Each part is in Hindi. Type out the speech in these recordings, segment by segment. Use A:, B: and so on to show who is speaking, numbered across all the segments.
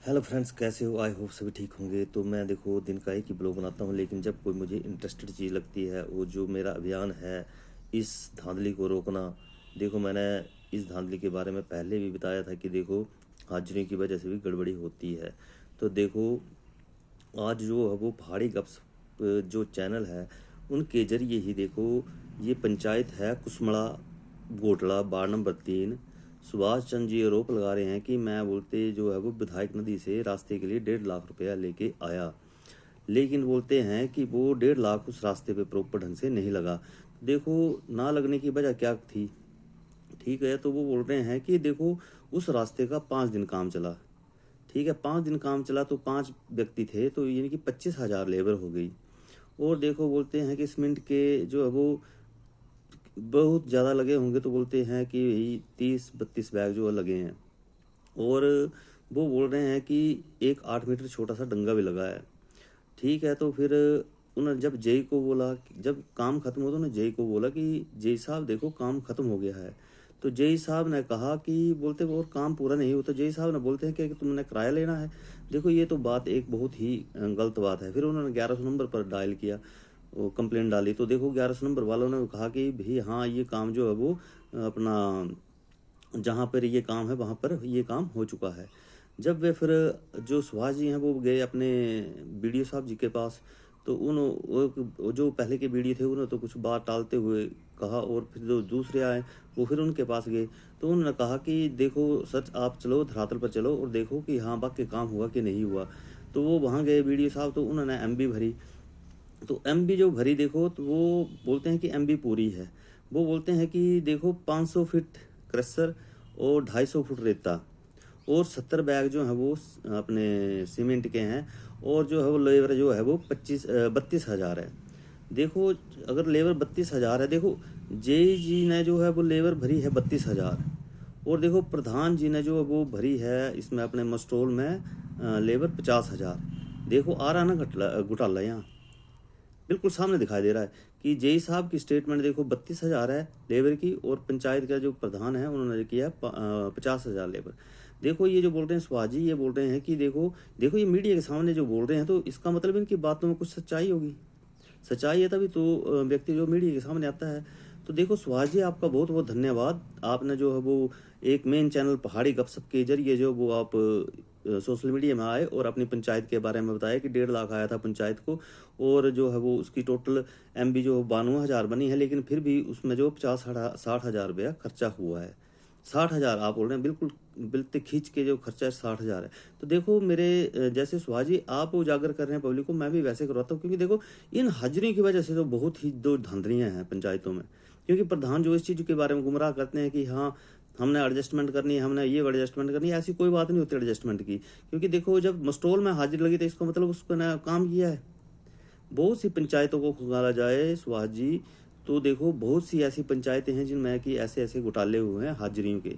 A: हेलो फ्रेंड्स, कैसे हो? आई होप सभी ठीक होंगे। तो मैं देखो दिन का एक ही ब्लॉग बनाता हूँ, लेकिन जब कोई मुझे इंटरेस्टेड चीज़ लगती है, वो जो मेरा अभियान है इस धांधली को रोकना। देखो मैंने इस धांधली के बारे में पहले भी बताया था कि देखो हाजिरी की वजह से भी गड़बड़ी होती है। तो देखो आज जो है वो पहाड़ी गप्स जो चैनल है उनके जरिए ही देखो ये पंचायत है कुसमड़ा घोटला वार्ड नंबर 3। सुभाष चंद्र जी आरोप लगा रहे हैं कि मैं बोलते जो है वो विधायक नदी से रास्ते के लिए 1.5 लाख रुपया लेके आया, लेकिन बोलते हैं कि वो 1.5 लाख उस रास्ते पे प्रॉपर ढंग से नहीं लगा। देखो ना लगने की वजह क्या थी? ठीक है, तो वो बोल रहे हैं कि देखो उस रास्ते का 5 दिन काम चला। ठीक है, 5 दिन काम चला तो 5 व्यक्ति थे, तो यानी कि 25,000 लेबर हो गई। और देखो बोलते हैं कि सीमेंट के जो है वो बहुत ज़्यादा लगे होंगे, तो बोलते हैं कि यही 30-32 बैग जो लगे हैं। और वो बोल रहे हैं कि एक 8 मीटर छोटा सा डंगा भी लगा है। ठीक है, तो फिर उन्होंने जब जेई को बोला, जब काम खत्म हो तो उन्होंने जेई को बोला कि जेई साहब देखो काम खत्म हो गया है। तो जेई साहब ने कहा कि बोलते और काम पूरा नहीं हुआ। तो जेई साहब ने बोलते हैं कि तुमने किराया लेना है। देखो ये तो बात एक बहुत ही गलत बात है। फिर उन्होंने 1100 नंबर पर डायल किया, वो कंप्लेंट डाली। तो देखो 1100 नंबर वालों ने कहा कि भाई हाँ ये काम जो है वो अपना जहाँ पर ये काम है वहाँ पर ये काम हो चुका है। जब वे फिर जो सुभाष जी हैं वो गए अपने बीडीओ साहब जी के पास, तो वो जो पहले के बीडीओ थे उन्होंने तो कुछ बात टालते हुए कहा, और फिर जो दूसरे आए वो फिर उनके पास गए। तो उन्होंने कहा कि देखो सच आप चलो धरातल पर चलो और देखो कि हाँ वाकई काम हुआ कि नहीं हुआ। तो वो वहाँ गए बीडीओ साहब, तो उन्होंने एमबी भरी। तो एमबी जो भरी देखो, तो वो बोलते हैं कि एमबी पूरी है। वो बोलते हैं कि देखो 500 फीट क्रशर और 250 फुट रेता और 70 बैग जो है वो अपने सीमेंट के हैं। और जो है वो लेबर जो है वो 32,000 है। देखो अगर लेबर 32,000 है, देखो जेई जी ने जो है वो लेबर भरी है 32,000। और देखो प्रधान जी ने जो है वो भरी है इसमें अपने मस्टोल में लेबर 50,000। देखो आ रहा ना घोटाला यहाँ बिल्कुल सामने दिखाई दे रहा है कि जेई साहब की स्टेटमेंट देखो 32,000 है लेबर की, और पंचायत का जो प्रधान है उन्होंने किया 50,000 लेबर। देखो ये जो बोल रहे हैं स्वाजी, ये बोल रहे हैं कि देखो देखो ये मीडिया के सामने जो बोल रहे हैं, तो इसका मतलब इनकी बातों में कुछ सच्चाई होगी। सच्चाई है तभी तो व्यक्ति जो मीडिया के सामने आता है। तो देखो सुहास जी आपका बहुत बहुत धन्यवाद। आपने जो है वो एक मेन चैनल पहाड़ी गपशप के जरिए जो वो आप सोशल मीडिया में आए और अपनी पंचायत के बारे में बताया कि 1.5 लाख आया था पंचायत को, और जो है वो उसकी टोटल एमबी जो 92,000 बनी है, लेकिन फिर भी उसमें जो 50-60 हज़ार रुपया खर्चा हुआ है। 60,000 आप बोल रहे हैं, बिल्कुल बिल्कुल खींच के जो खर्चा है 60,000 है। तो देखो मेरे जैसे सुहास जी आप उजागर कर रहे हैं पब्लिक को, मैं भी वैसे करवाता हूँ, क्योंकि देखो इन हाजिरियों की वजह से तो बहुत ही दो धांधलियाँ हैं पंचायतों में। क्योंकि प्रधान जो इस चीज़ के बारे में गुमराह करते हैं कि हाँ हमने एडजस्टमेंट करनी है, हमने ये एडजस्टमेंट करनी है, ऐसी कोई बात नहीं होती एडजस्टमेंट की। क्योंकि देखो जब मस्टोल में हाजिरी लगी तो इसका मतलब उसको ना काम किया है। बहुत सी पंचायतों को खंगाला जाए सुभाष जी, तो देखो बहुत सी ऐसी पंचायतें हैं जिनमें कि ऐसे ऐसे घोटाले हुए हैं हाजिरियों के।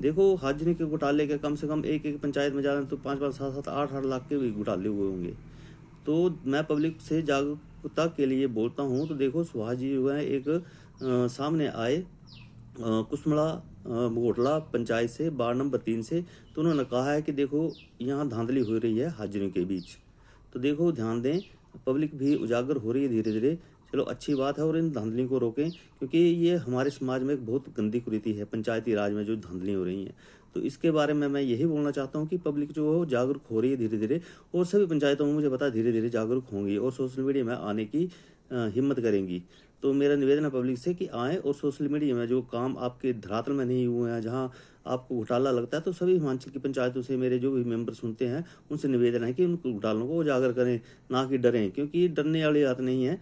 A: देखो हाजिरी के घोटाले के कम से कम एक एक पंचायत में जा रहे हैं तो 5-5, 7-7, 8-8 लाख के भी घोटाले हुए होंगे। तो मैं पब्लिक से जागरूकता के लिए बोलता हूँ। तो देखो सुभाष जी जो है एक सामने आए कुसमड़ा घोटला पंचायत से वार्ड नंबर 3 से। तो उन्होंने कहा है कि देखो यहाँ धांधली हो रही है हाजिरों के बीच। तो देखो ध्यान दें, पब्लिक भी उजागर हो रही है धीरे धीरे। चलो अच्छी बात है, और इन धांधली को रोकें, क्योंकि ये हमारे समाज में एक बहुत गंदी कुरीति है पंचायती राज में जो धांधली हो रही हैं। तो इसके बारे में मैं यही बोलना चाहता हूँ कि पब्लिक जो है वो जागरूक हो रही है धीरे धीरे, और सभी पंचायतों में मुझे पता है धीरे धीरे जागरूक होंगी और सोशल मीडिया में आने की हिम्मत करेंगी। तो मेरा निवेदन है पब्लिक से कि आएँ और सोशल मीडिया में जो काम आपके धरातल में नहीं हुए हैं, जहाँ आपको घोटाला लगता है, तो सभी हिमाचल की पंचायतों से मेरे जो भी मेंबर सुनते हैं उनसे निवेदन है कि उन घोटालों को उजागर करें, ना कि डरें, क्योंकि डरने वाली बात नहीं है।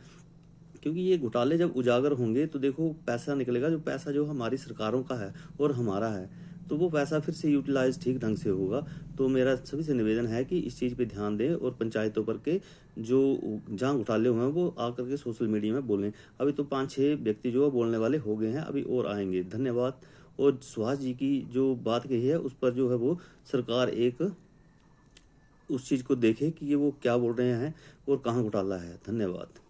A: क्योंकि ये घोटाले जब उजागर होंगे तो देखो पैसा निकलेगा, जो पैसा जो हमारी सरकारों का है और हमारा है, तो वो पैसा फिर से यूटिलाइज ठीक ढंग से होगा। तो मेरा सभी से निवेदन है कि इस चीज़ पे ध्यान दें और पंचायतों पर के जो जहाँ घोटाले हुए हैं वो आकर के सोशल मीडिया में बोलें। अभी तो 5-6 व्यक्ति जो है बोलने वाले हो गए हैं, अभी और आएंगे। धन्यवाद। और सुहास जी की जो बात कही है उस पर जो है वो सरकार एक उस चीज़ को देखे कि ये वो क्या बोल रहे हैं और कहाँ घोटाला है। धन्यवाद।